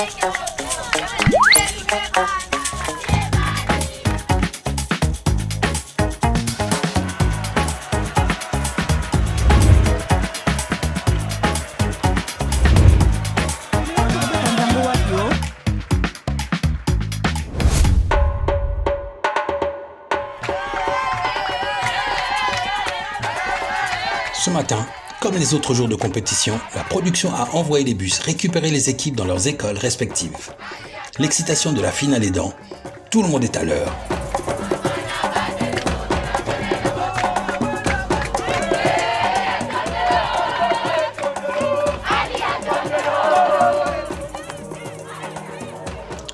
Ce matin, comme les autres jours de compétition, la production a envoyé les bus récupérer les équipes dans leurs écoles respectives. L'excitation de la finale aidant, tout le monde est à l'heure.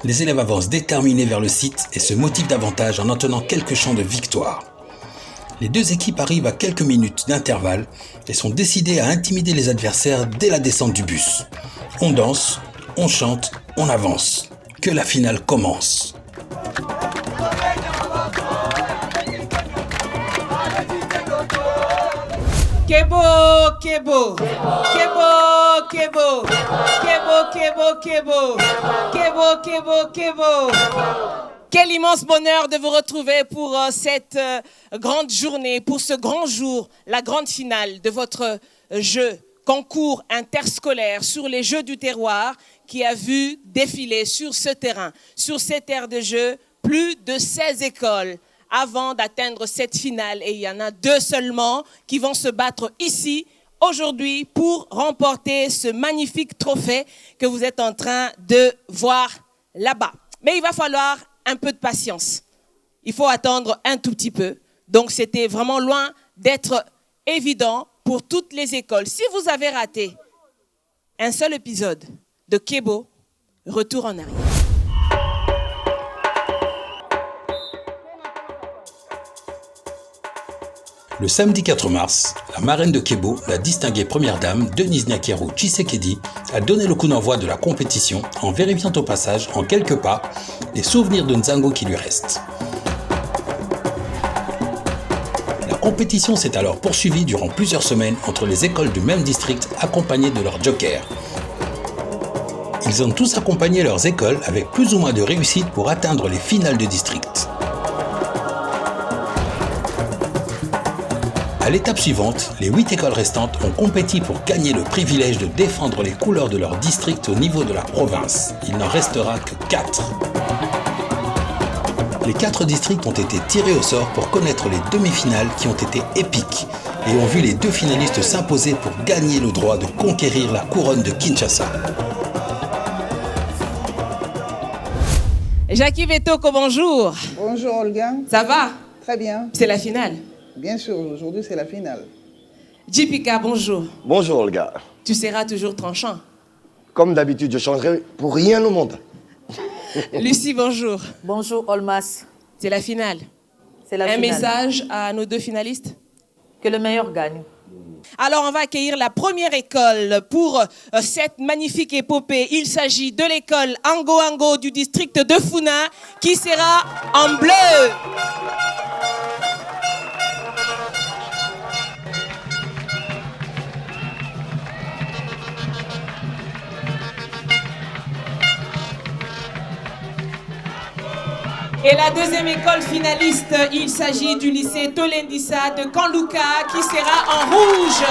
Les élèves avancent déterminés vers le site et se motivent davantage en entonnant quelques chants de victoire. Les deux équipes arrivent à quelques minutes d'intervalle et sont décidées à intimider les adversaires dès la descente du bus. On danse, on chante, on avance. Que la finale commence. Kebo, Kebo, Kebo, Kebo, Kebo, Kebo, Kebo, Kebo, Kebo, Kebo. Quel immense bonheur de vous retrouver pour cette grande journée, pour ce grand jour, la grande finale de votre jeu concours interscolaire sur les Jeux du terroir qui a vu défiler sur ce terrain, sur cette aire de jeu, plus de 16 écoles avant d'atteindre cette finale. Et il y en a 2 seulement qui vont se battre ici aujourd'hui pour remporter ce magnifique trophée que vous êtes en train de voir là-bas. Mais il va falloir un peu de patience. Il faut attendre un tout petit peu. Donc, c'était vraiment loin d'être évident pour toutes les écoles. Si vous avez raté un seul épisode de Kebo, retour en arrière. Le samedi 4 mars, la marraine de Kebo, la distinguée première dame, Denise Nyakero Tshisekedi, a donné le coup d'envoi de la compétition en vérifiant au passage, en quelques pas, les souvenirs de Nzango qui lui restent. La compétition s'est alors poursuivie durant plusieurs semaines entre les écoles du même district accompagnées de leurs jokers. Ils ont tous accompagné leurs écoles avec plus ou moins de réussite pour atteindre les finales de district. À l'étape suivante, les 8 écoles restantes ont compéti pour gagner le privilège de défendre les couleurs de leur district au niveau de la province. Il n'en restera que 4. Les 4 districts ont été tirés au sort pour connaître les demi-finales qui ont été épiques et ont vu les 2 finalistes s'imposer pour gagner le droit de conquérir la couronne de Kinshasa. Jackie Vetoko, bonjour. Bonjour Olga. Ça va? Très bien. C'est la finale. Bien sûr, aujourd'hui c'est la finale. JPK, bonjour. Bonjour Olga. Tu seras toujours tranchant. Comme d'habitude, je changerai pour rien au monde. Lucie, bonjour. Bonjour Olmas. C'est la finale. C'est la Un finale. message à nos 2 finalistes? Que le meilleur gagne. Alors, on va accueillir la première école pour cette magnifique épopée. Il s'agit de l'école Ango Ango du district de Funa qui sera en bleu. Et la deuxième école finaliste, il s'agit du lycée Tolendissa de Kanlouka qui sera en rouge.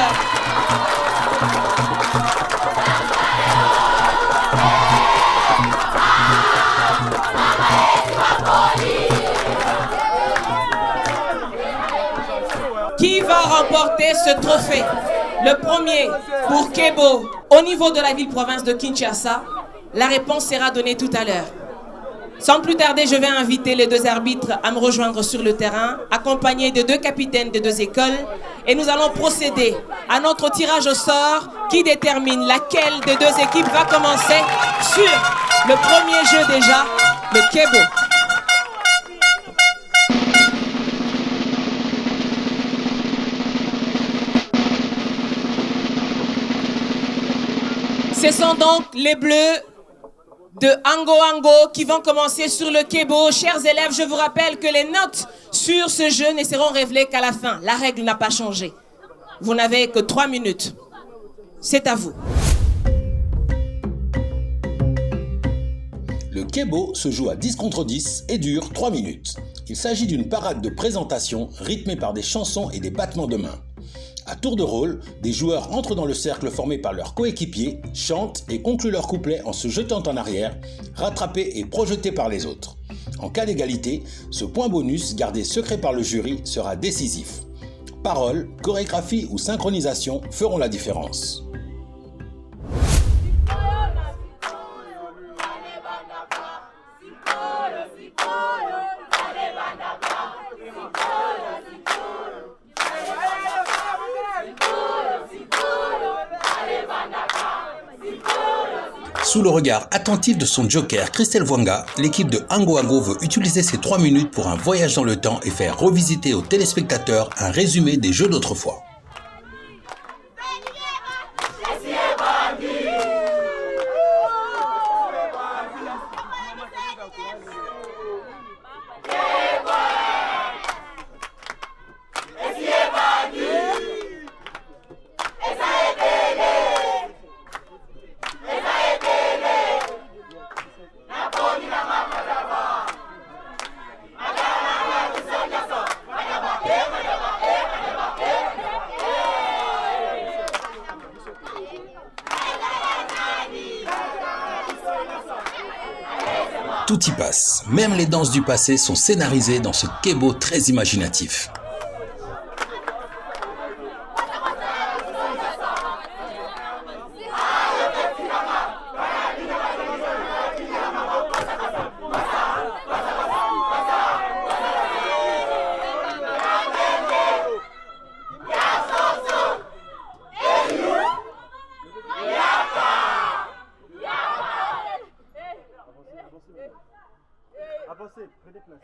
Qui va remporter ce trophée? Le premier pour Kebo au niveau de la ville-province de Kinshasa. La réponse sera donnée tout à l'heure. Sans plus tarder, je vais inviter les 2 arbitres à me rejoindre sur le terrain, accompagnés de 2 capitaines des 2 écoles. Et nous allons procéder à notre tirage au sort qui détermine laquelle des 2 équipes va commencer sur le premier jeu déjà, le Kebo. Ce sont donc les Bleus de Ango Ango qui vont commencer sur le Kebo. Chers élèves, je vous rappelle que les notes sur ce jeu ne seront révélées qu'à la fin. La règle n'a pas changé. Vous n'avez que 3 minutes. C'est à vous. Kebo se joue à 10 contre 10 et dure 3 minutes. Il s'agit d'une parade de présentation rythmée par des chansons et des battements de mains. À tour de rôle, des joueurs entrent dans le cercle formé par leurs coéquipiers, chantent et concluent leur couplet en se jetant en arrière, rattrapés et projetés par les autres. En cas d'égalité, ce point bonus, gardé secret par le jury, sera décisif. Paroles, chorégraphie ou synchronisation feront la différence. Sous le regard attentif de son joker Christelle Vwanga, l'équipe de Ango Ango veut utiliser ces 3 minutes pour un voyage dans le temps et faire revisiter aux téléspectateurs un résumé des jeux d'autrefois. Tout y passe, même les danses du passé sont scénarisées dans ce Kebo très imaginatif. Avancez, prenez place.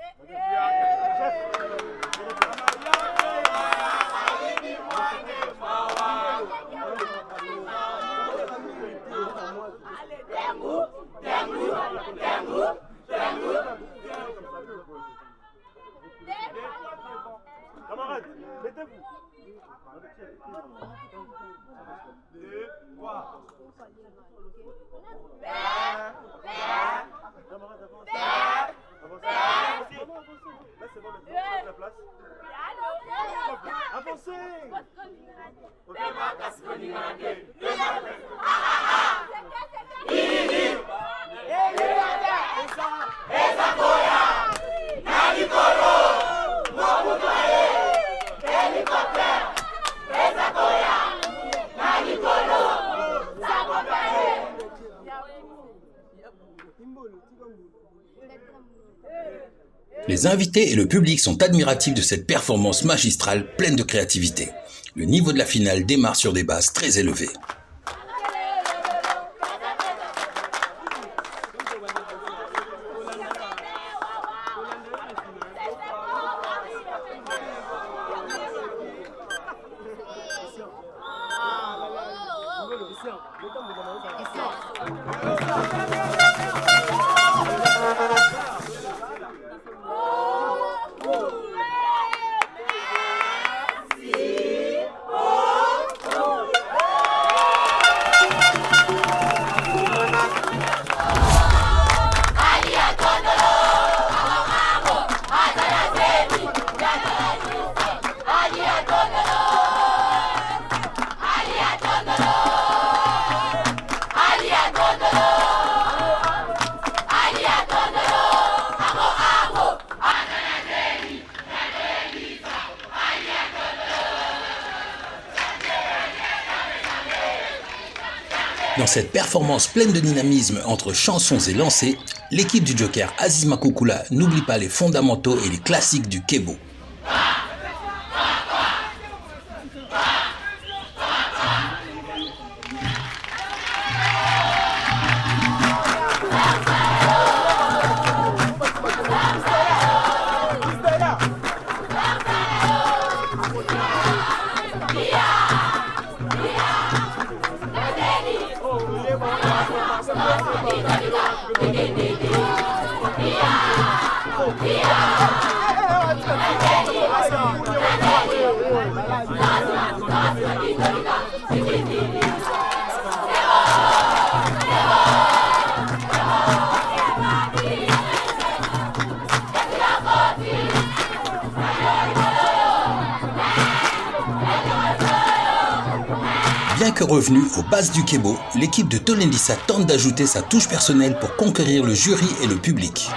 Camarades, mettez-vous. 2, 3. Camarades, avancez. Là, c'est bon, maintenant, la place. Avancez. Les invités et le public sont admiratifs de cette performance magistrale pleine de créativité. Le niveau de la finale démarre sur des bases très élevées. Dans cette performance pleine de dynamisme entre chansons et lancers, l'équipe du Joker Aziz Makoukoula n'oublie pas les fondamentaux et les classiques du Kebo. Bien que revenue aux bases du Kebo, l'équipe de Tolendissa tente d'ajouter sa touche personnelle pour conquérir le jury et le public.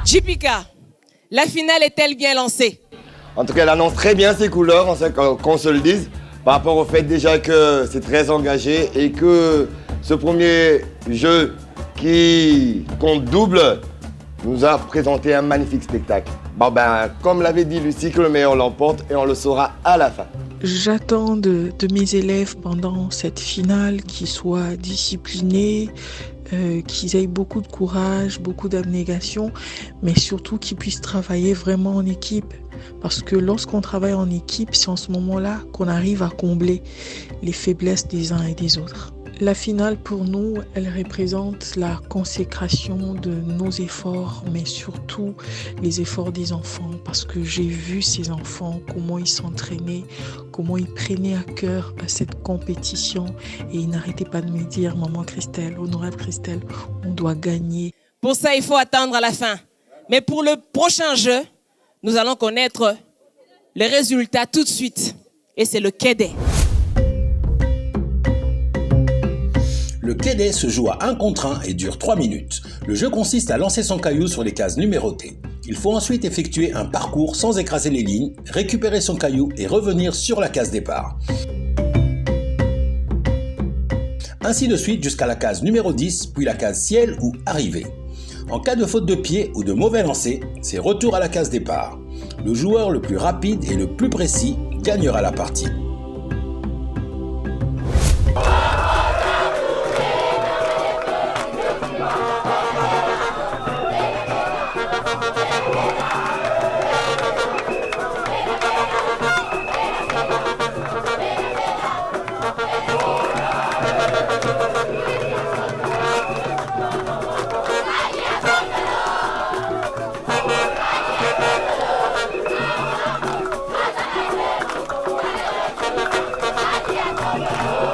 JPK, la finale est-elle bien lancée? En tout cas, elle annonce très bien ses couleurs, qu'on se le dise, par rapport au fait déjà que c'est très engagé et que ce premier jeu qui compte double nous a présenté un magnifique spectacle. Comme l'avait dit Lucie, que le meilleur l'emporte et on le saura à la fin. J'attends de mes élèves pendant cette finale qu'ils soient disciplinés, qu'ils aient beaucoup de courage, beaucoup d'abnégation, mais surtout qu'ils puissent travailler vraiment en équipe. Parce que lorsqu'on travaille en équipe, c'est en ce moment-là qu'on arrive à combler les faiblesses des uns et des autres. La finale, pour nous, elle représente la consécration de nos efforts, mais surtout les efforts des enfants. Parce que j'ai vu ces enfants, comment ils s'entraînaient, comment ils prenaient à cœur cette compétition. Et ils n'arrêtaient pas de me dire, maman Christelle, honorable Christelle, on doit gagner. Pour ça, il faut attendre à la fin. Mais pour le prochain jeu, nous allons connaître les résultats tout de suite. Et c'est le Kédé. Le Kédé se joue à 1 contre 1 et dure 3 minutes. Le jeu consiste à lancer son caillou sur les cases numérotées. Il faut ensuite effectuer un parcours sans écraser les lignes, récupérer son caillou et revenir sur la case départ. Ainsi de suite jusqu'à la case numéro 10, puis la case ciel ou arrivée. En cas de faute de pied ou de mauvais lancer, c'est retour à la case départ. Le joueur le plus rapide et le plus précis gagnera la partie.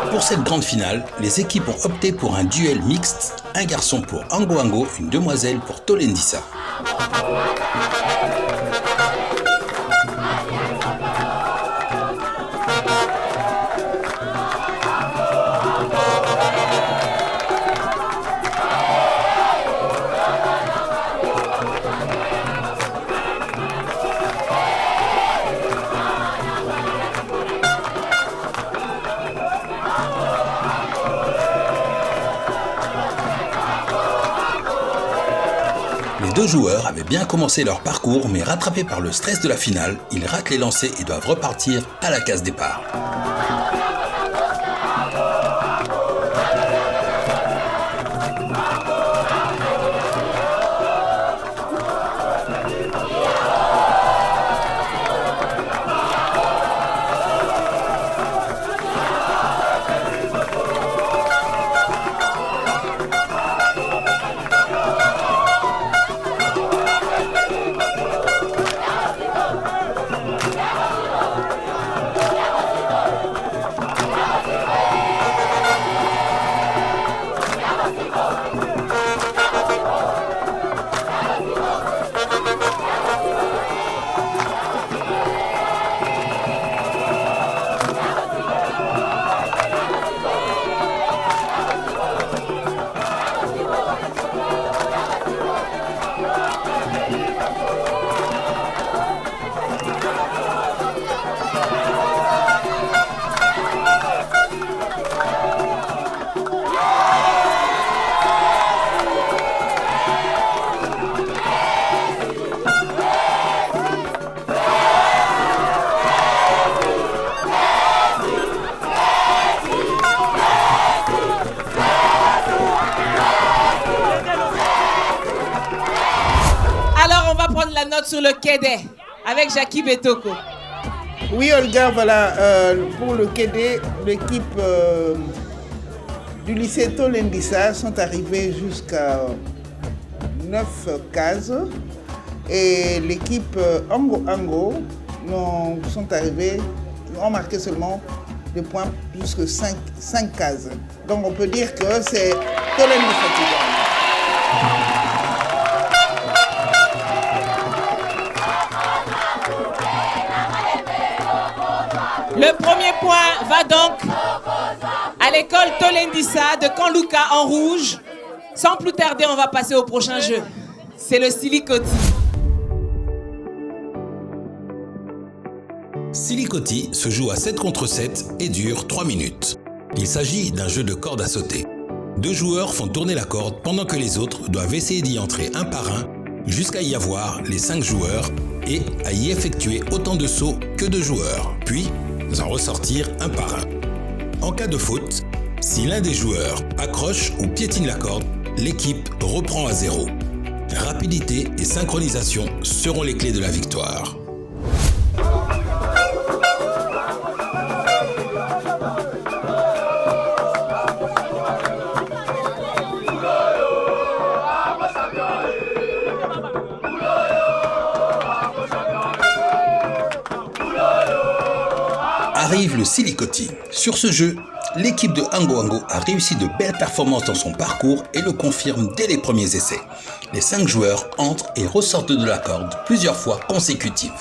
Pour cette grande finale, les équipes ont opté pour un duel mixte, un garçon pour Ango Ango, une demoiselle pour Tolendissa. Les deux joueurs avaient bien commencé leur parcours, mais rattrapés par le stress de la finale, ils ratent les lancers et doivent repartir à la case départ. sur le Kédé avec Jackie Betoko. Oui, Olga, voilà, pour le Kédé, l'équipe du lycée Tolendissa sont arrivés jusqu'à 9 cases et l'équipe Ango Ango sont arrivés, ont marqué seulement des points plus que 5 cases. Donc on peut dire que c'est Tolendissa qui gagne. Le premier point va donc à l'école Tolendissa de Kanlouka en rouge. Sans plus tarder, on va passer au prochain jeu. C'est le Silikoti. Silikoti se joue à 7 contre 7 et dure 3 minutes. Il s'agit d'un jeu de corde à sauter. 2 joueurs font tourner la corde pendant que les autres doivent essayer d'y entrer un par un jusqu'à y avoir les 5 joueurs et à y effectuer autant de sauts que de joueurs, puis en ressortir un par un. En cas de faute, si l'un des joueurs accroche ou piétine la corde, l'équipe reprend à 0. Rapidité et synchronisation seront les clés de la victoire. Arrive le Silikoti. Sur ce jeu, l'équipe de Ango Ango a réussi de belles performances dans son parcours et le confirme dès les premiers essais. Les 5 joueurs entrent et ressortent de la corde plusieurs fois consécutives.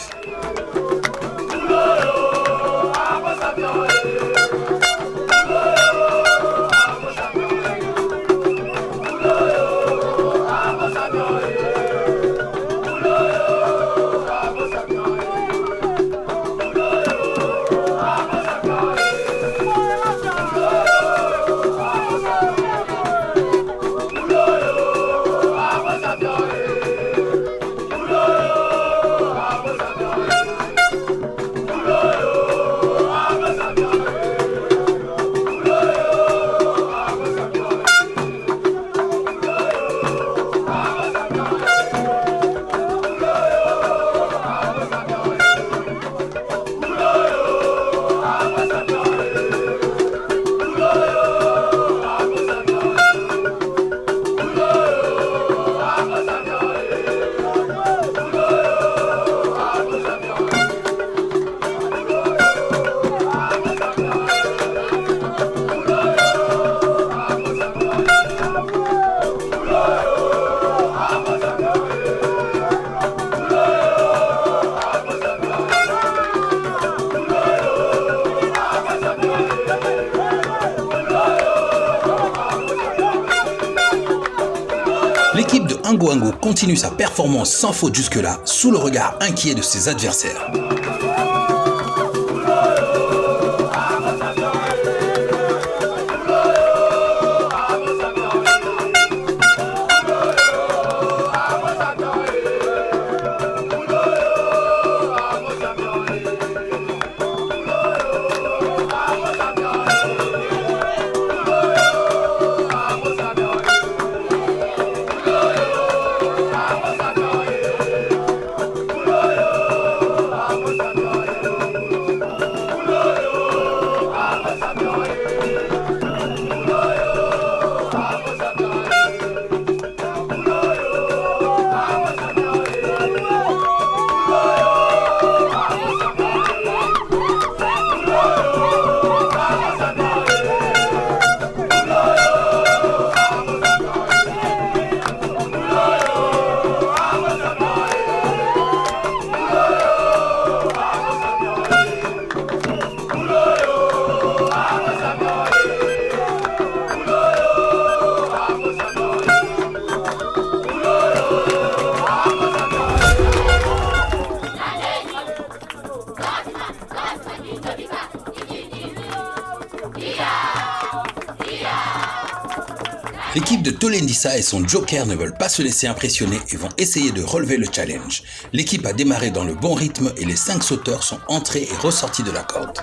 L'équipe de Ango Ango continue sa performance sans faute jusque-là, sous le regard inquiet de ses adversaires. L'équipe de Tolendissa et son joker ne veulent pas se laisser impressionner et vont essayer de relever le challenge. L'équipe a démarré dans le bon rythme et les 5 sauteurs sont entrés et ressortis de la corde.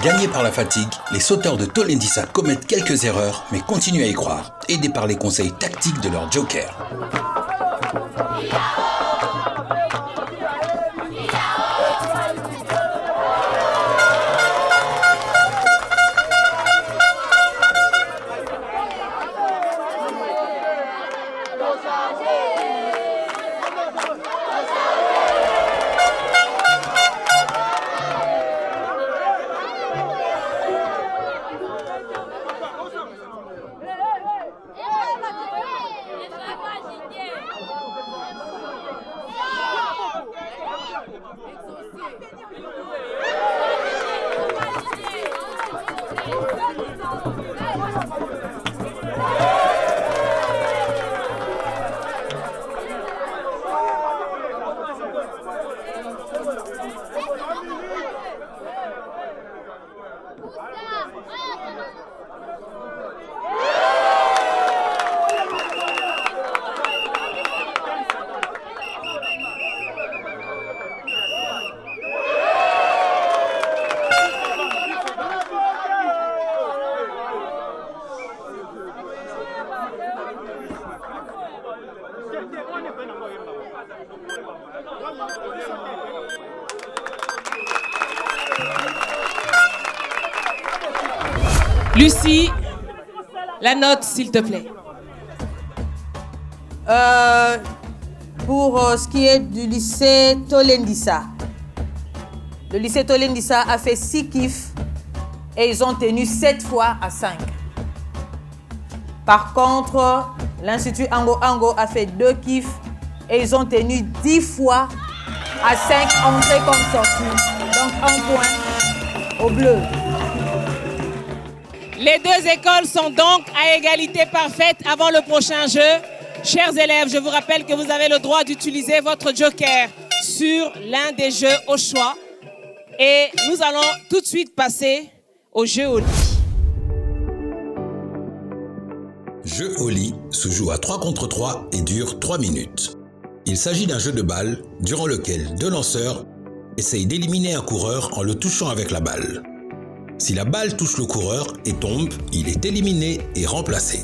Gagnés par la fatigue, les sauteurs de Tolendissa commettent quelques erreurs mais continuent à y croire, aidés par les conseils tactiques de leur joker. Lucie, la note, s'il te plaît. Pour ce qui est du lycée Tolendissa, le lycée Tolendissa a fait 6 kiffs et ils ont tenu 7 fois à 5. Par contre, l'Institut Ango Ango a fait 2 kiffs et ils ont tenu 10 fois à 5 entrées comme sorties. Donc 1 point au bleu. Les deux écoles sont donc à égalité parfaite avant le prochain jeu. Chers élèves, je vous rappelle que vous avez le droit d'utiliser votre joker sur l'un des jeux au choix. Et nous allons tout de suite passer au jeu au lit. Jeu au lit se joue à 3 contre 3 et dure 3 minutes. Il s'agit d'un jeu de balle durant lequel 2 lanceurs essayent d'éliminer un coureur en le touchant avec la balle. Si la balle touche le coureur et tombe, il est éliminé et remplacé.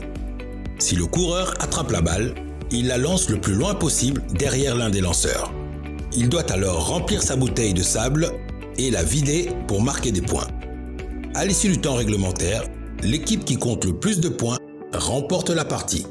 Si le coureur attrape la balle, il la lance le plus loin possible derrière l'un des lanceurs. Il doit alors remplir sa bouteille de sable et la vider pour marquer des points. À l'issue du temps réglementaire, l'équipe qui compte le plus de points remporte la partie.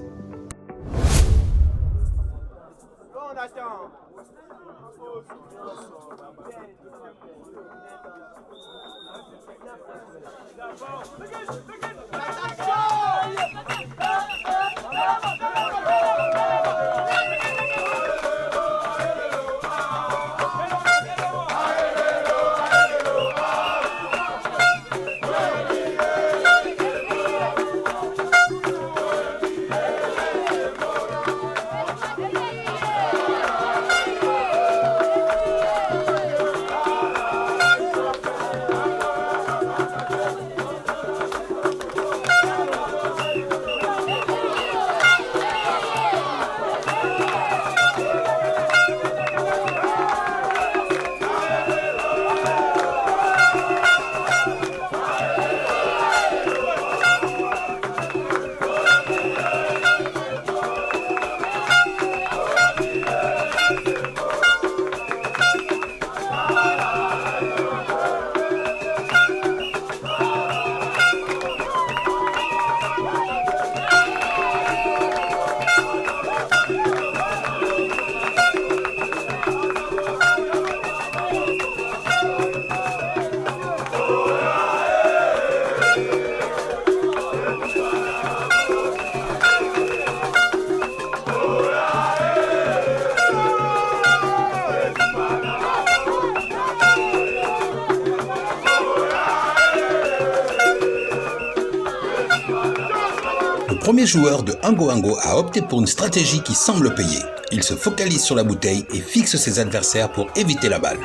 Le premier joueur de Ango Ango a opté pour une stratégie qui semble payer. Il se focalise sur la bouteille et fixe ses adversaires pour éviter la balle.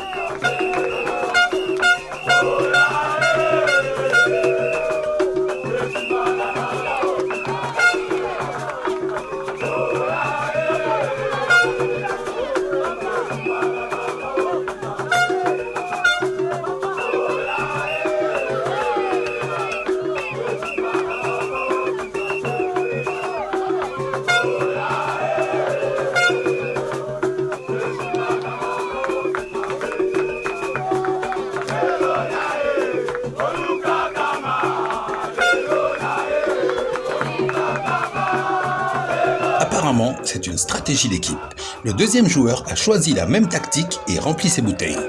Premièrement, c'est une stratégie d'équipe. Le deuxième joueur a choisi la même tactique et remplit ses bouteilles.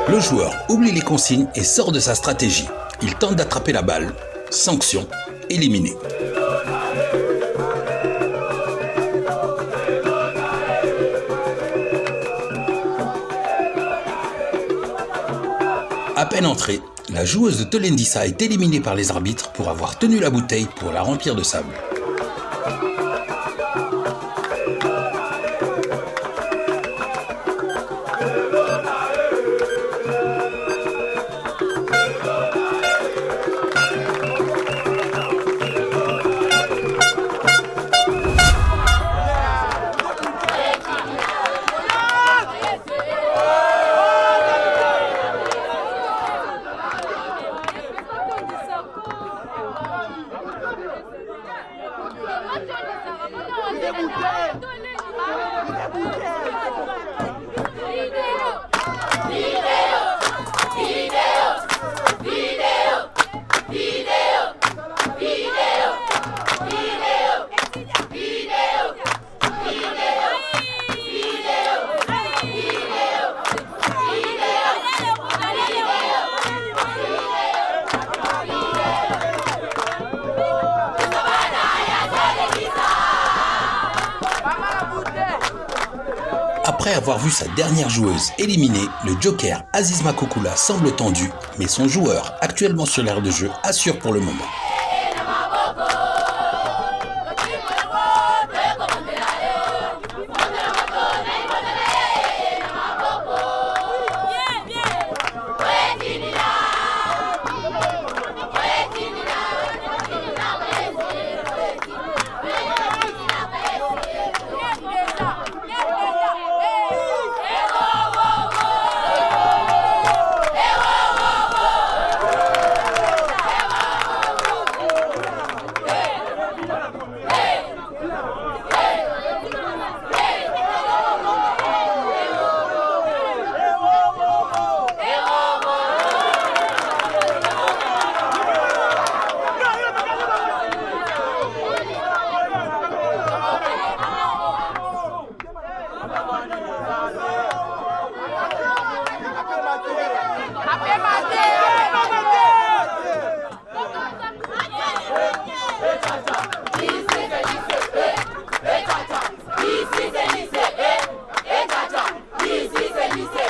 Le joueur oublie les consignes et sort de sa stratégie. Il tente d'attraper la balle. Sanction, éliminé. À peine entrée, la joueuse de Tolendissa est éliminée par les arbitres pour avoir tenu la bouteille pour la remplir de sable. Après avoir vu sa dernière joueuse éliminée, le joker Aziz Makokula semble tendu, mais son joueur, actuellement sur l'aire de jeu, assure pour le moment.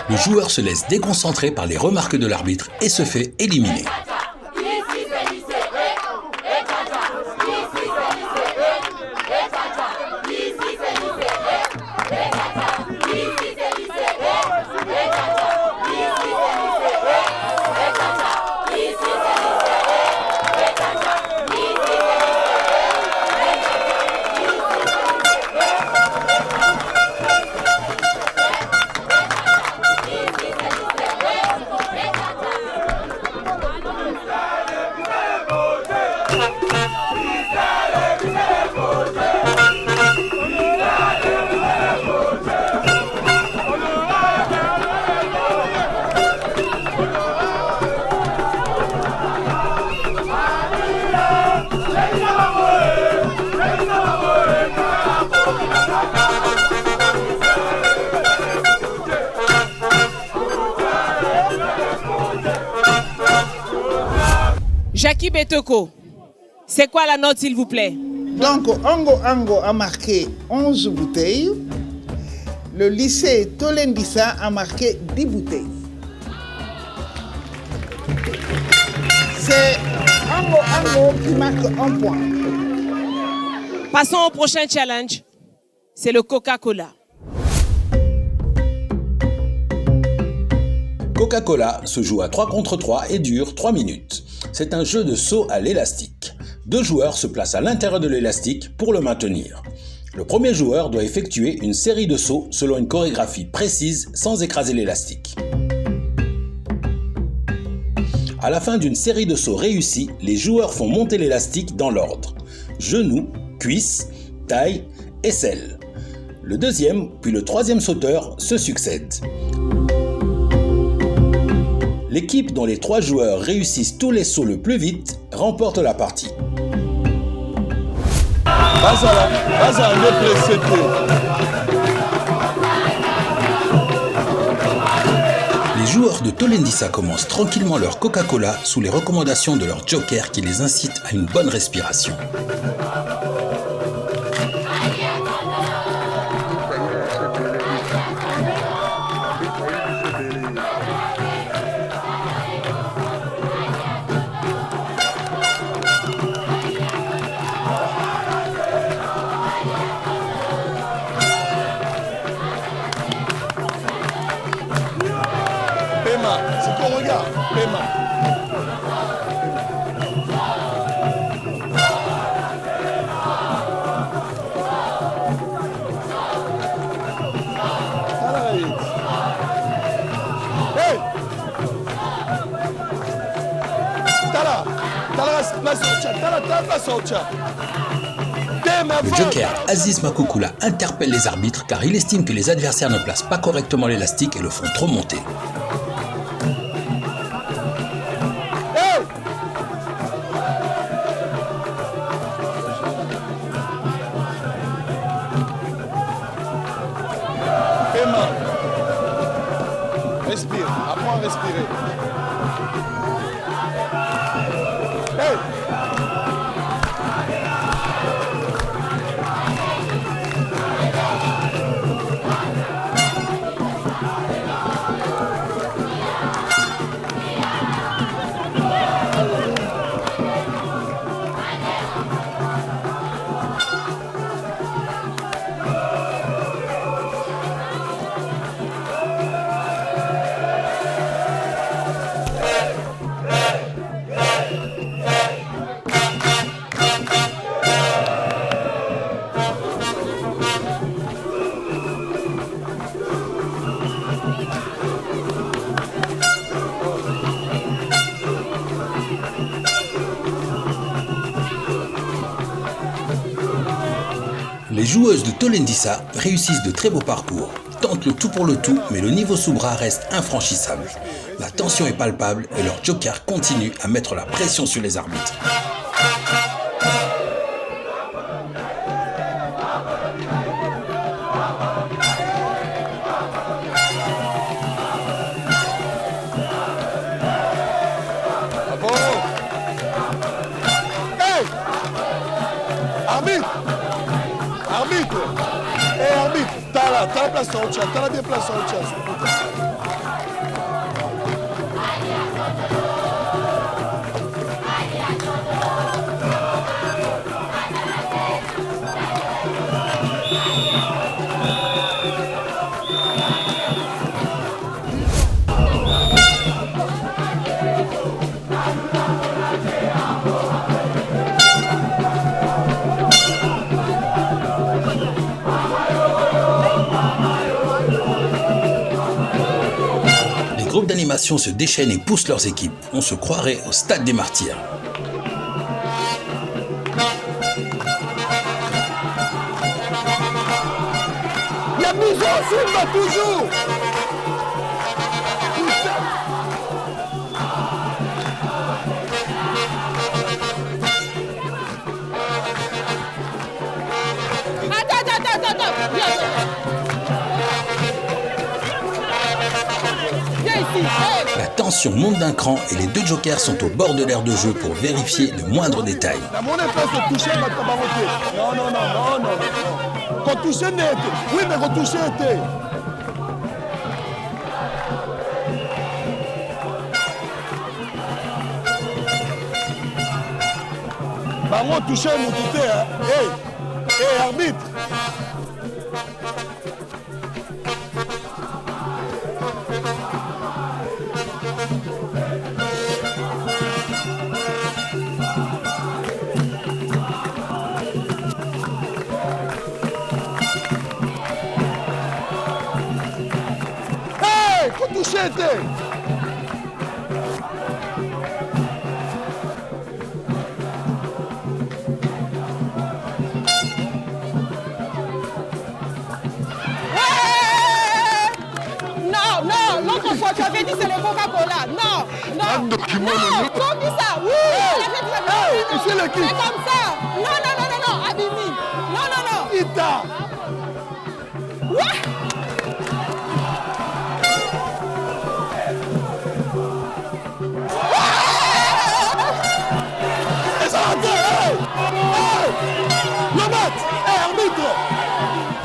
Le joueur se laisse déconcentrer par les remarques de l'arbitre et se fait éliminer. Jackie Betoko, c'est quoi la note s'il vous plaît? Donc, Ango Ango a marqué 11 bouteilles. Le lycée Tolendissa a marqué 10 bouteilles. C'est Ango Ango qui marque 1 point. Passons au prochain challenge. C'est le Coca-Cola. Coca-Cola se joue à 3 contre 3 et dure 3 minutes. C'est un jeu de saut à l'élastique. 2 joueurs se placent à l'intérieur de l'élastique pour le maintenir. Le premier joueur doit effectuer une série de sauts selon une chorégraphie précise sans écraser l'élastique. À la fin d'une série de sauts réussis, les joueurs font monter l'élastique dans l'ordre: genoux, cuisses, taille, aisselle. Le deuxième puis le troisième sauteur se succèdent. L'équipe dont les 3 joueurs réussissent tous les sauts le plus vite remporte la partie. Bazala nde pressé te. Les joueurs de Tolendissa commencent tranquillement leur Coca-Cola sous les recommandations de leur joker qui les incite à une bonne respiration. Le joker Aziz Makoukoula interpelle les arbitres car il estime que les adversaires ne placent pas correctement l'élastique et le font trop monter. Respire, apprends à respirer. Hey! Les joueuses de Tolendissa réussissent de très beaux parcours, tentent le tout pour le tout, mais le niveau sous bras reste infranchissable. La tension est palpable et leur joker continue à mettre la pression sur les arbitres. T'as la place en chat, t'as la déplace en chat. Les groupes d'animation se déchaînent et poussent leurs équipes. On se croirait au stade des martyrs. La mise en film va toujours. Attends. Viens ici. La tension monte d'un cran et les deux jokers sont au bord de l'aire de jeu pour vérifier le moindre détail. La monnaie peut se toucher, ma tabaroté. Non. Qu'on touche net. Oui, mais qu'on touche net. Bah, on touche mon côté, hein. Hey, arbitre. Qu'on touche net. L'autre fois, tu avais dit c'est le Coca-Cola. Non. Comme ça, oui. Ici l'équipe. C'est comme ça. Non, Abimi. Vita.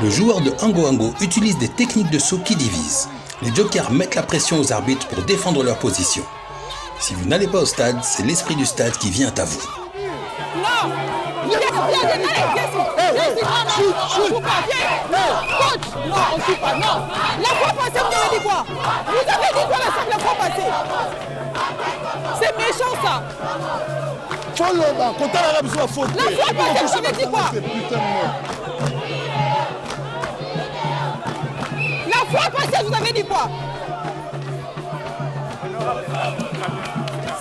Le joueur de Ango Ango utilise des techniques de saut qui divisent. Les jokers mettent la pression aux arbitres pour défendre leur position. Si vous n'allez pas au stade, c'est l'esprit du stade qui vient à vous. Non! Viens, coach! Non, on ne tue pas, non! La fois passée, vous avez dit quoi? Vous avez dit quoi la fois passée? C'est méchant ça! Faut l'homme, quand on a besoin de faute. La fois passée, vous avez dit quoi? La fois passée, vous avez dit quoi?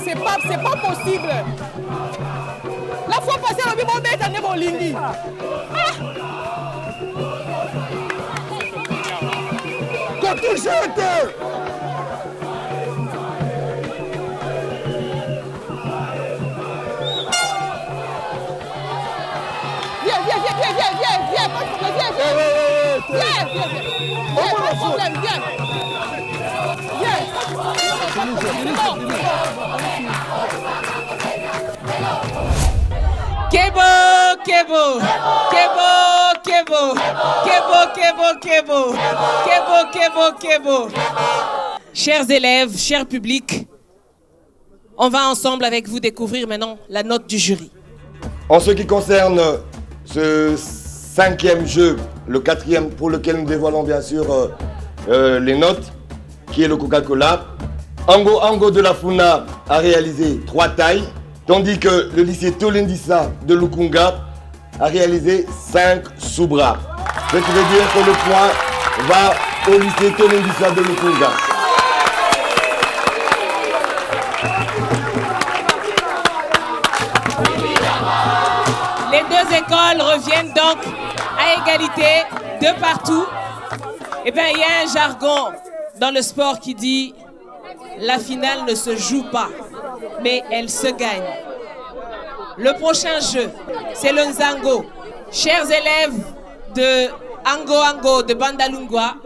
C'est pas possible. La fois passée, on a vu mon bête à mon lindi. Quand tu jettes. Kebo, Kebo, Kebo, Kebo, Kebo, Kebo, Kebo, Kebo, Kebo, Kebo. Chers élèves, cher public, on va ensemble avec vous découvrir maintenant la note du jury. En ce qui concerne ce 5e jeu, le 4e pour lequel nous dévoilons bien sûr les notes, qui est le Coca-Cola, Ango Ango de la Funa a réalisé 3 tailles, tandis que le lycée Tolendissa de Lukunga a réalisé 5 sous-bras. Ce qui veut dire que le point va au lycée Tolendissa de Lukunga. Les deux écoles reviennent donc à égalité de partout. Eh bien, il y a un jargon dans le sport qui dit « La finale ne se joue pas, mais elle se gagne ». Le prochain jeu, c'est le Nzango. Chers élèves de Ango Ango de Bandalungwa,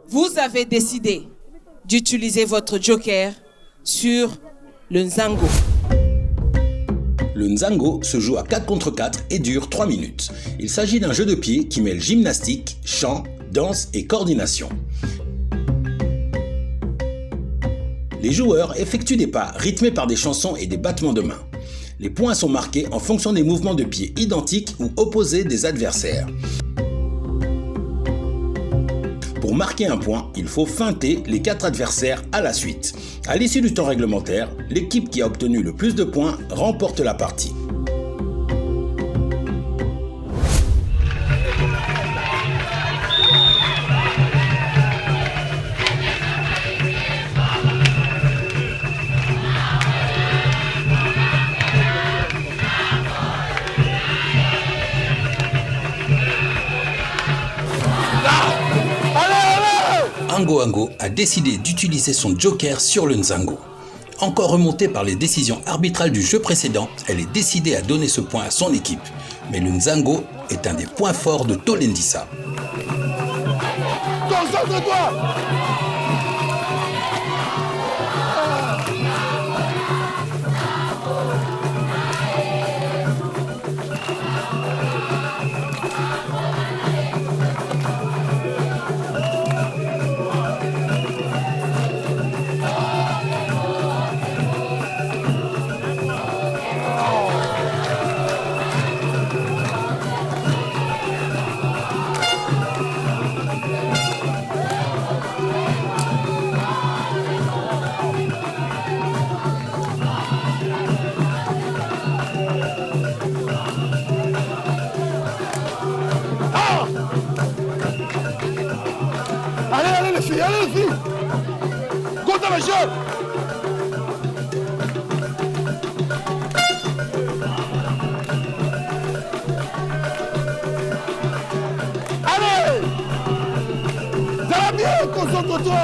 vous avez décidé d'utiliser votre joker sur le Nzango. Le Nzango se joue à 4 contre 4 et dure 3 minutes. Il s'agit d'un jeu de pied qui mêle gymnastique, chant, danse et coordination. Les joueurs effectuent des pas rythmés par des chansons et des battements de mains. Les points sont marqués en fonction des mouvements de pied identiques ou opposés des adversaires. Pour marquer un point, il faut feinter les 4 adversaires à la suite. À l'issue du temps réglementaire, l'équipe qui a obtenu le plus de points remporte la partie. Ango Ango a décidé d'utiliser son joker sur le Nzango. Encore remontée par les décisions arbitrales du jeu précédent, elle est décidée à donner ce point à son équipe. Mais le Nzango est un des points forts de Tolendissa. Concentre-toi! Allez les filles! Compte à la jeu! Allez! Ça va bien, concentre-toi!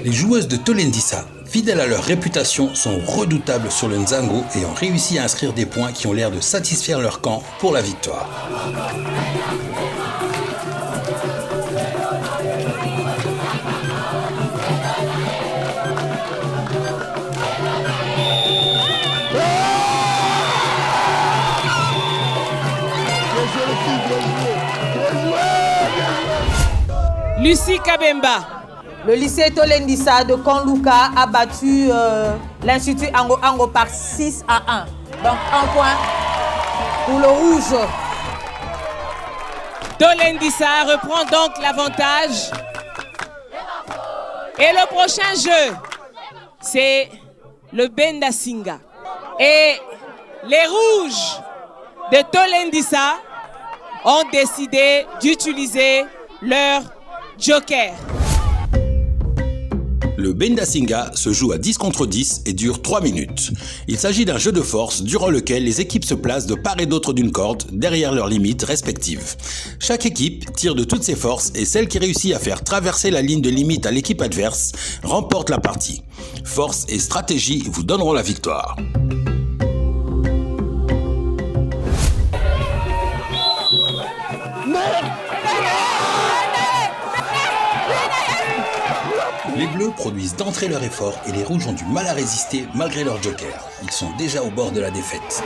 Les joueuses de Tolendissa, fidèles à leur réputation, sont redoutables sur le Nzango et ont réussi à inscrire des points qui ont l'air de satisfaire leur camp pour la victoire. Lucie Kabemba. Le lycée Tolendissa de Konluka a battu l'Institut Ango Ango par 6-1. Donc un point pour le rouge. Tolendissa reprend donc l'avantage. Et le prochain jeu, c'est le Benda Singa. Et les rouges de Tolendissa ont décidé d'utiliser leur joker. Le Benda Singa se joue à 10 contre 10 et dure 3 minutes. Il s'agit d'un jeu de force durant lequel les équipes se placent de part et d'autre d'une corde derrière leurs limites respectives. Chaque équipe tire de toutes ses forces et celle qui réussit à faire traverser la ligne de limite à l'équipe adverse remporte la partie. Force et stratégie vous donneront la victoire. Les Bleus produisent d'entrée leur effort et les Rouges ont du mal à résister malgré leur joker. Ils sont déjà au bord de la défaite.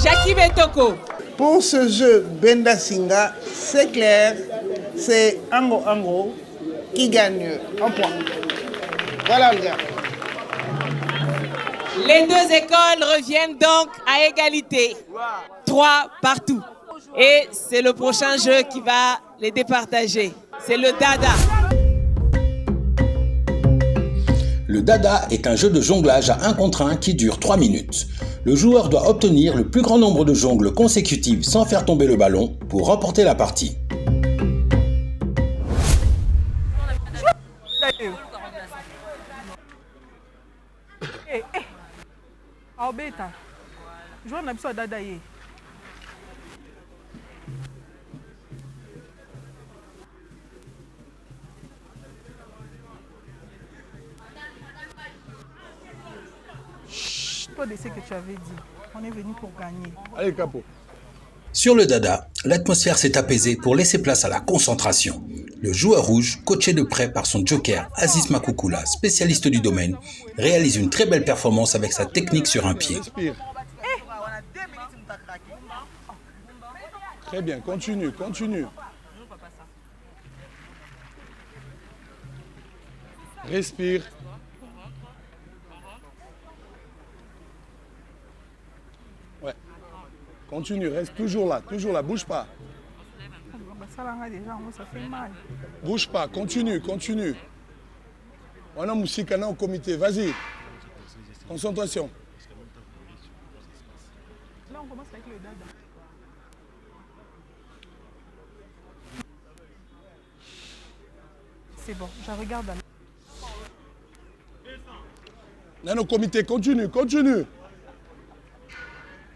Jackie Betoko. Pour ce jeu Benda Singa, c'est clair, c'est Ango Ango qui gagne un point. Voilà le gars. Les deux écoles reviennent donc à égalité. 3 partout. Et c'est le prochain jeu qui va les départager. C'est le Dada. Le Dada est un jeu de jonglage à 1 contre 1 qui dure 3 minutes. Le joueur doit obtenir le plus grand nombre de jongles consécutives sans faire tomber le ballon pour remporter la partie. Albeta, joue na biso Dada ye. Toi de ce que tu avais dit, on est venu pour gagner. Allez, Capo. Sur le Dada, l'atmosphère s'est apaisée pour laisser place à la concentration. Le joueur rouge, coaché de près par son joker Aziz Makoukoula, spécialiste du domaine, réalise une très belle performance avec sa technique sur un pied. Respire. Très bien, continue, continue. Respire. Ouais. Continue, reste toujours là, bouge pas. Ça fait mal. Bouge pas, continue, continue. On a musique, on a un comité, vas-y. Concentration. Là, on commence avec le Dada. C'est bon, je regarde. On a un comité, continue, continue.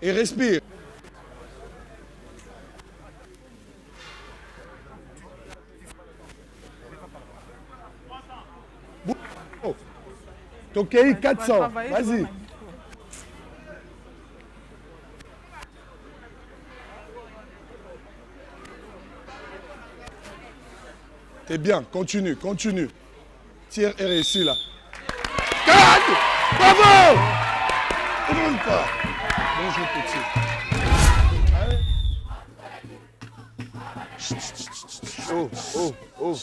Et respire. Tokei 400, vas-y. T'es bien, continue, continue. Tire et réussis là. Gagne! Bravo! Roule pas. Bonjour, petit. Oh, oh, oh.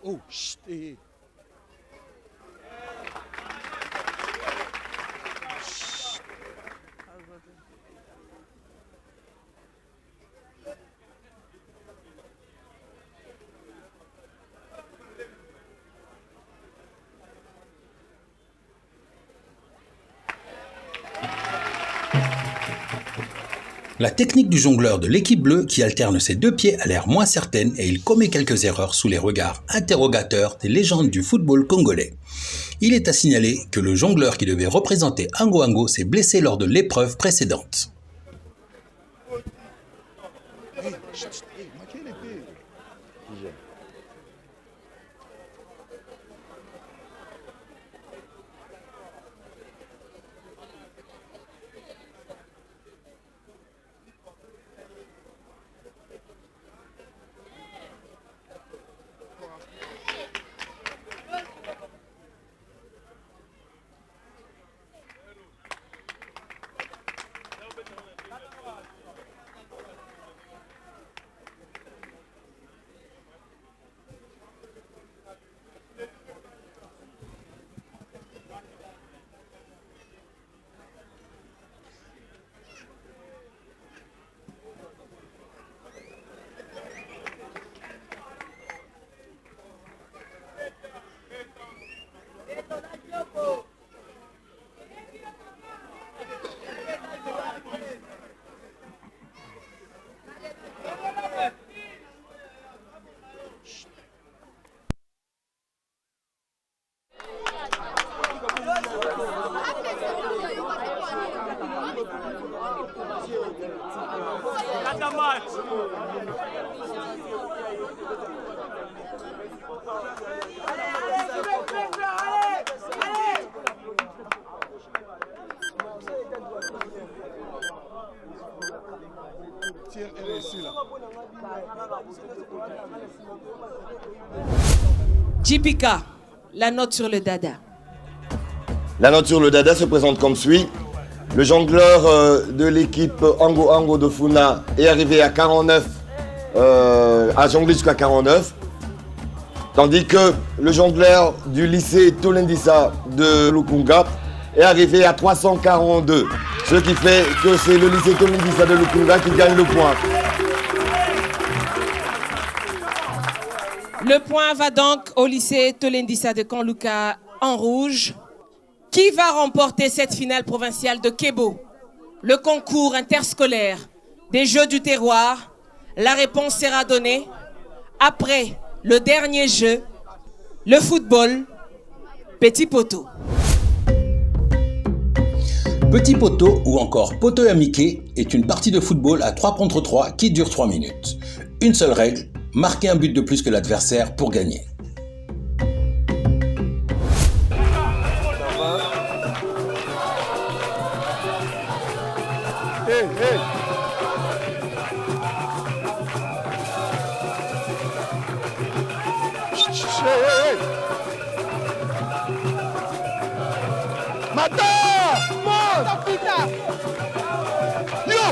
Oh, chut, hé. La technique du jongleur de l'équipe bleue qui alterne ses deux pieds a l'air moins certaine et il commet quelques erreurs sous les regards interrogateurs des légendes du football congolais. Il est à signaler que le jongleur qui devait représenter Ango Ango s'est blessé lors de l'épreuve précédente. Hey, chut, hey, manquez l'épée. Tiens, elle est ici là. JPK, la note sur le dada. La note sur le dada se présente comme suit. Le jongleur de l'équipe Ango Ango de Funa est arrivé à 49, a jonglé jusqu'à 49. Tandis que le jongleur du lycée Tolendisa de Lukunga est arrivé à 342. Ce qui fait que c'est le lycée Tolendisa de Lukunga qui gagne le point. Le point va donc au lycée Tolendisa de Kanluka en rouge. Qui va remporter cette finale provinciale de Kebo? Le concours interscolaire des Jeux du terroir. La réponse sera donnée après le dernier jeu, le football, petit poteau. Petit poteau ou encore poteau amiqué est une partie de football à 3 contre 3 qui dure 3 minutes. Une seule règle, marquer un but de plus que l'adversaire pour gagner. Hey, hey. Hey, hey, hey. Mata! Yo!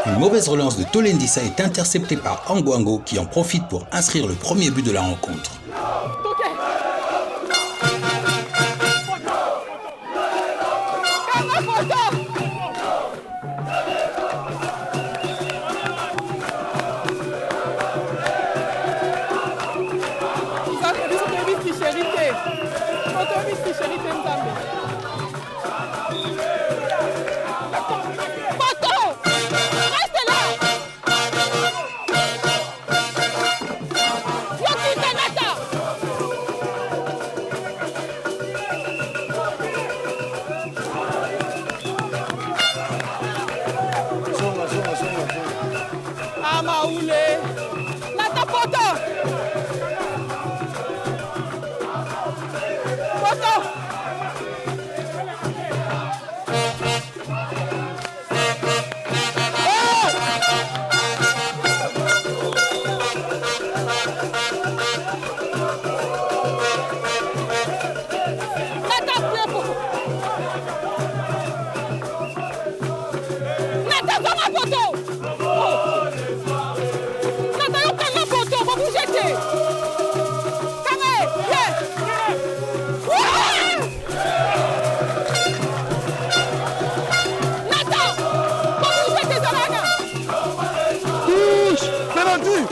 Une mauvaise relance de Tolendisa est interceptée par Ango Ango qui en profite pour inscrire le premier but de la rencontre. Amaoulé. penalty.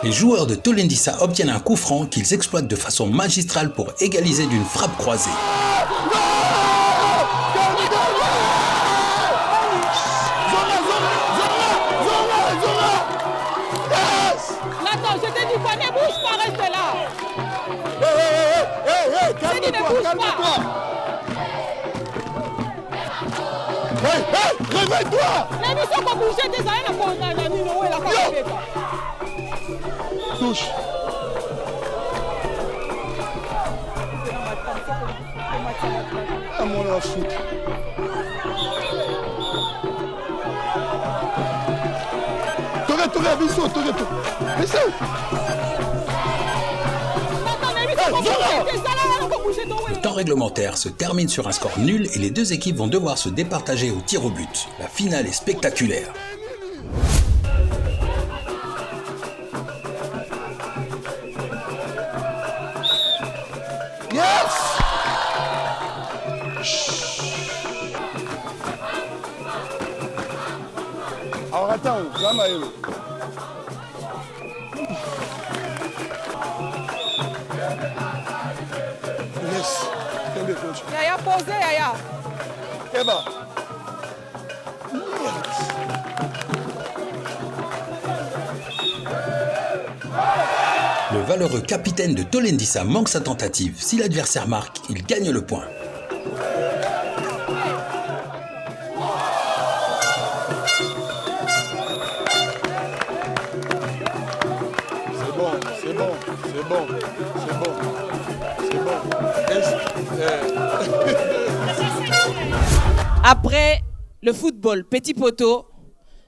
Les joueurs de Tolendissa obtiennent un coup franc qu'ils exploitent de façon magistrale pour égaliser d'une frappe croisée. Attends, je t'ai dit quoi, ne bouge pas, reste là. Calme-toi. Réveille-toi. La mission va bouger, t'es allé la Touche. Ah, mon foot. Torre, biso. Le temps réglementaire se termine sur un score nul et les deux équipes vont devoir se départager au tir au but. La finale est spectaculaire. Yes! Alors attends, Zamaïlo. Yes. Yaya, posez, Yaya. Eba. Le valeureux capitaine de Tolendissa manque sa tentative. Si l'adversaire marque, il gagne le point. Après le football petit poteau,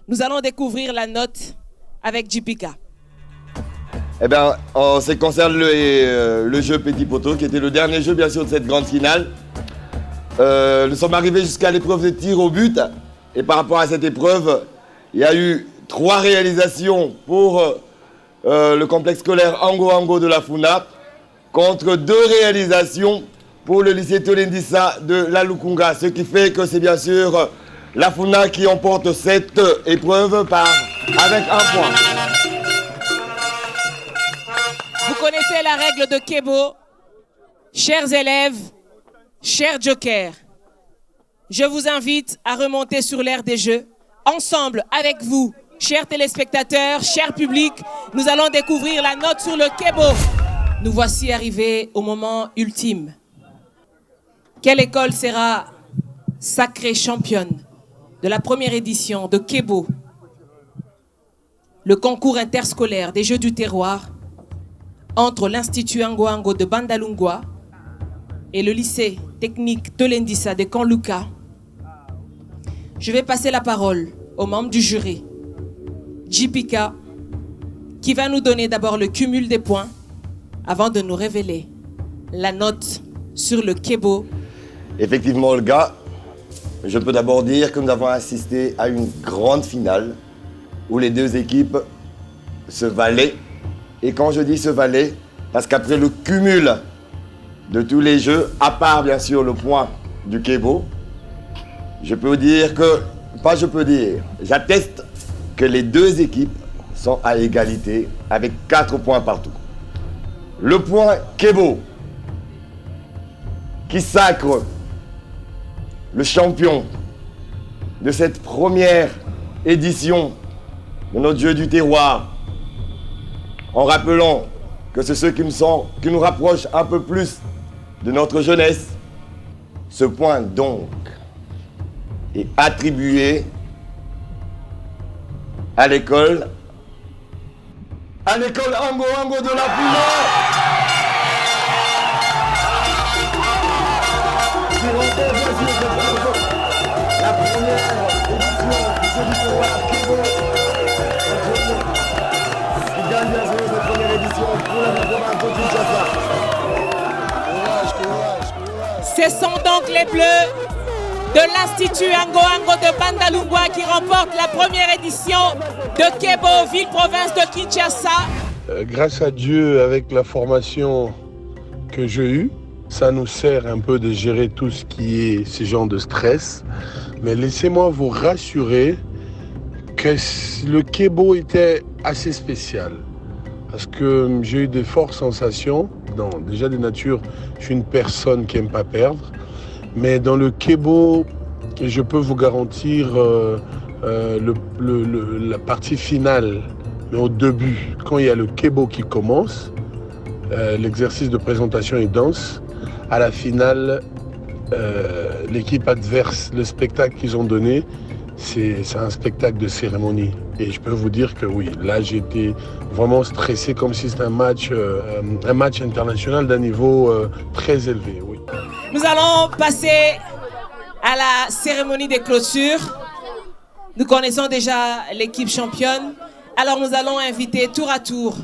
nous allons découvrir la note avec JPK. Eh bien, en ce qui concerne le jeu petit poteau, qui était le dernier jeu bien sûr de cette grande finale, nous sommes arrivés jusqu'à l'épreuve de tir au but. Et par rapport à cette épreuve, il y a eu 3 réalisations pour le complexe scolaire Ango de la FUNAP, contre 2 réalisations pour le lycée Tolendissa de la Lukunga. Ce qui fait que c'est bien sûr la FUNAP qui emporte cette épreuve avec un point. Vous connaissez la règle de Kebo. Chers élèves, chers jokers, je vous invite à remonter sur l'aire des jeux. Ensemble, avec vous, chers téléspectateurs, cher public, nous allons découvrir la note sur le Kebo. Nous voici arrivés au moment ultime. Quelle école sera sacrée championne de la première édition de Kebo, le concours interscolaire des Jeux du terroir, entre l'Institut Ango de Bandalungwa et le lycée technique Tolendissa de Kanluka? Je vais passer la parole aux membres du jury. JPK, qui va nous donner d'abord le cumul des points avant de nous révéler la note sur le Kebo. Effectivement, Olga, je peux d'abord dire que nous avons assisté à une grande finale où les deux équipes se valaient. Et quand je dis se valaient, parce qu'après le cumul de tous les jeux, à part bien sûr le point du Kebo, j'atteste que les deux équipes sont à égalité avec 4 points partout. Le point Kebo, qui sacre le champion de cette première édition de notre jeu du terroir, en rappelant que c'est ceux qui nous rapprochent un peu plus de notre jeunesse. Ce point donc est attribué à l'école Ango de la FUNAP, qui remporte bien sûr la première édition du jeu du terroir Kebo. Il gagne bien sûr cette première édition pour la province de Kinshasa. Ce sont donc les Bleus de l'Institut Ango Ango de Bandalungwa qui remporte la première édition de Kebo, ville-province de Kinshasa. Grâce à Dieu, avec la formation que j'ai eue, ça nous sert un peu de gérer tout ce qui est ce genre de stress. Mais laissez-moi vous rassurer que le Kebo était assez spécial. Parce que j'ai eu des fortes sensations. Déjà de nature, je suis une personne qui n'aime pas perdre. Mais dans le Kebo, je peux vous garantir la partie finale. Mais au début, quand il y a le Kebo qui commence, l'exercice de présentation est dense. À la finale, l'équipe adverse, le spectacle qu'ils ont donné, c'est un spectacle de cérémonie. Et je peux vous dire que oui, là j'étais vraiment stressé comme si c'était un match international d'un niveau très élevé. Oui. Nous allons passer à la cérémonie des clôtures. Nous connaissons déjà l'équipe championne. Alors nous allons inviter tour à tour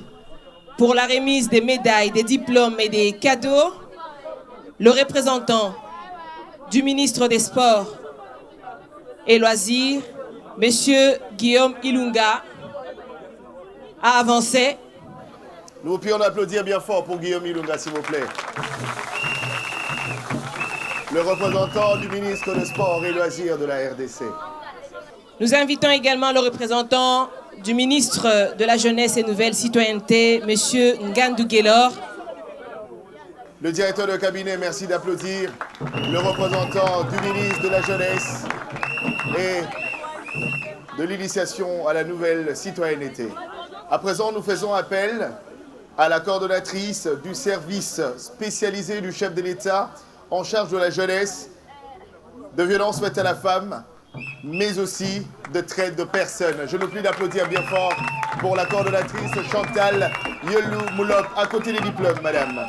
pour la remise des médailles, des diplômes et des cadeaux le représentant du ministre des Sports et Loisirs, Monsieur Guillaume Ilunga, a avancé. Nous pourrions applaudir bien fort pour Guillaume Ilunga, s'il vous plaît. Le représentant du ministre des Sports et Loisirs de la RDC. Nous invitons également le représentant du ministre de la Jeunesse et Nouvelle Citoyenneté, Monsieur Ngandou Guélor. Le directeur de cabinet, merci d'applaudir le représentant du ministre de la Jeunesse et de l'initiation à la nouvelle citoyenneté. À présent, nous faisons appel à la coordonnatrice du service spécialisé du chef de l'État en charge de la jeunesse, de violences faites à la femme, mais aussi de traite de personnes. Je ne plus d'applaudir bien fort pour la coordonnatrice Chantal Yelou Moulop. À côté des diplômes, madame.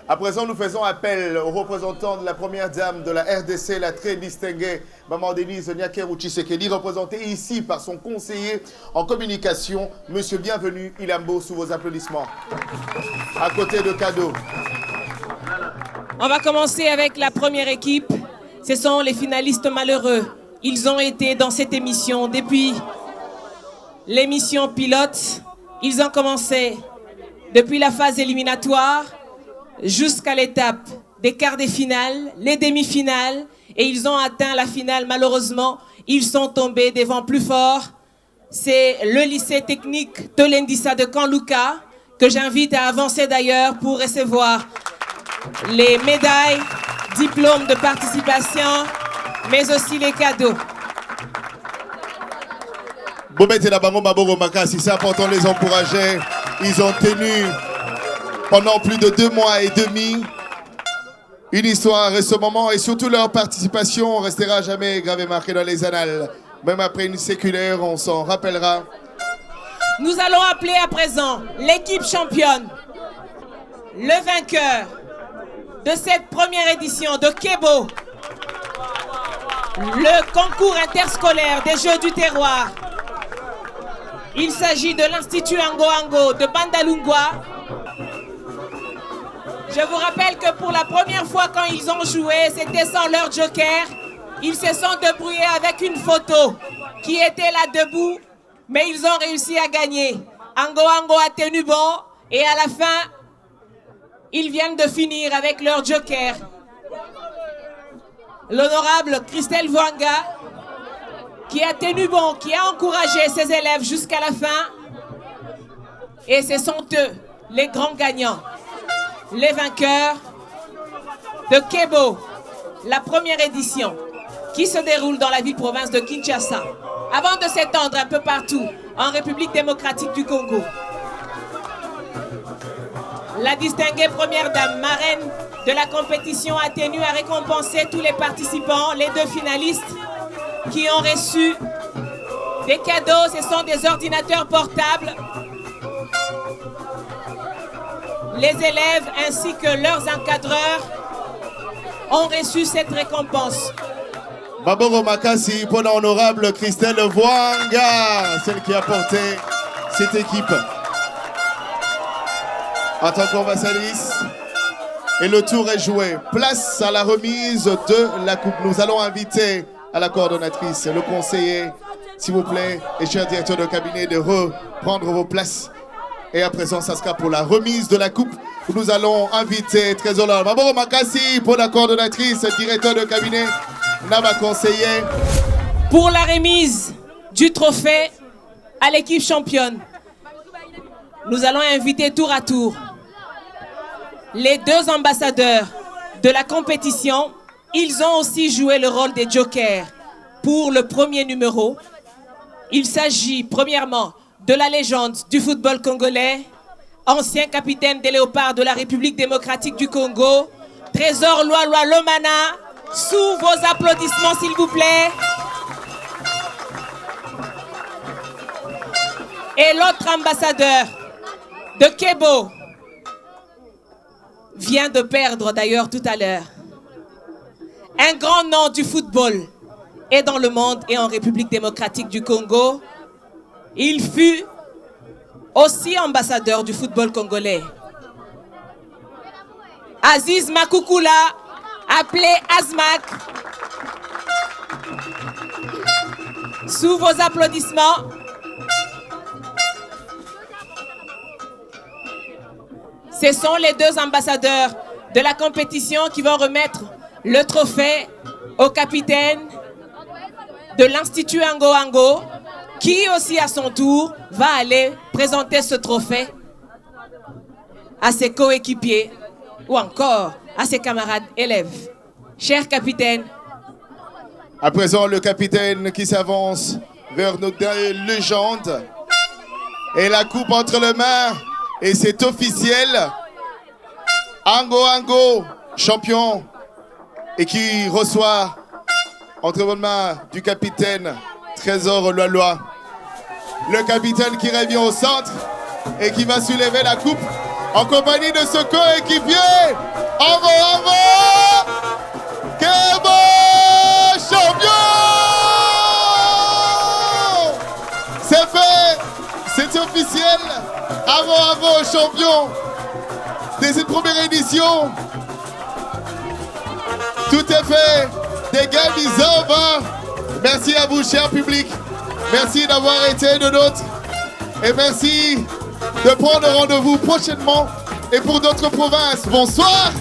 À présent, nous faisons appel aux représentants de la première dame de la RDC, la très distinguée Maman Denise Nyakeru Tshisekedi, représentée ici par son conseiller en communication, Monsieur Bienvenu Ilambo, sous vos applaudissements. À côté de cadeaux. On va commencer avec la première équipe. Ce sont les finalistes malheureux. Ils ont été dans cette émission depuis l'émission pilote. Ils ont commencé depuis la phase éliminatoire jusqu'à l'étape des quarts de finale, les demi-finales, et ils ont atteint la finale. Malheureusement, ils sont tombés devant plus fort. C'est le lycée technique Tolendissa de Kanluka que j'invite à avancer d'ailleurs pour recevoir les médailles, diplômes de participation, mais aussi les cadeaux. C'est important de les encourager. Ils ont tenu pendant plus de 2 mois et demi une histoire et ce moment, et surtout leur participation restera à jamais gravée marquée dans les annales. Même après une séculaire, on s'en rappellera. Nous allons appeler à présent l'équipe championne, le vainqueur de cette première édition de Kebo, le concours interscolaire des Jeux du terroir. Il s'agit de l'Institut Ango Ango de Bandalungwa. Je vous rappelle que pour la première fois quand ils ont joué, c'était sans leur joker. Ils se sont débrouillés avec une photo qui était là debout, mais ils ont réussi à gagner. Ango Ango a tenu bon et à la fin, ils viennent de finir avec leur joker. L'honorable Christelle Voanga, qui a tenu bon, qui a encouragé ses élèves jusqu'à la fin. Et ce sont eux, les grands gagnants, les vainqueurs de Kebo, la première édition, qui se déroule dans la ville-province de Kinshasa, avant de s'étendre un peu partout en République démocratique du Congo. La distinguée première dame marraine de la compétition a tenu à récompenser tous les participants, les 2 finalistes qui ont reçu des cadeaux. Ce sont des ordinateurs portables. Les élèves ainsi que leurs encadreurs ont reçu cette récompense. Baboro Makasi pour l'honorable Christelle Voanga, celle qui a porté cette équipe en tant qu'ambassadrice Et le tour est joué. Place à la remise de la coupe. Nous allons inviter à la coordonnatrice, le conseiller, s'il vous plaît, et cher directeur de cabinet, de reprendre vos places. Et à présent, ça sera pour la remise de la coupe. Nous allons inviter Trésor Maboro Makassi pour la coordonnatrice, directeur de cabinet, Naba conseiller. Pour la remise du trophée à l'équipe championne, nous allons inviter tour à tour les deux ambassadeurs de la compétition. Ils ont aussi joué le rôle des jokers pour le premier numéro. Il s'agit premièrement de la légende du football congolais, ancien capitaine des Léopards de la République démocratique du Congo, Trésor Loaloa Lomana. Sous vos applaudissements, s'il vous plaît. Et l'autre ambassadeur de Kebo vient de perdre d'ailleurs tout à l'heure. Un grand nom du football et dans le monde et en République démocratique du Congo. Il fut aussi ambassadeur du football congolais. Aziz Makoukoula, appelé Azmak. Sous vos applaudissements. Ce sont les deux ambassadeurs de la compétition qui vont remettre le trophée au capitaine de l'Institut Ango Ango, qui aussi à son tour va aller présenter ce trophée à ses coéquipiers ou encore à ses camarades élèves. Cher capitaine. À présent, le capitaine qui s'avance vers nos légendes. Et la coupe entre les mains. Et c'est officiel. Ango Ango, champion. Et qui reçoit entre vos mains du capitaine Trésor Loaloa. Le capitaine qui revient au centre et qui va soulever la coupe en compagnie de ce coéquipier. Ango Ango, Kebo champion. C'est fait, c'est officiel. Ango Ango champion de cette première édition. Tout est fait. The game is over. Merci à vous, cher public. Merci d'avoir été de nôtres. Et merci de prendre rendez-vous prochainement et pour d'autres provinces. Bonsoir.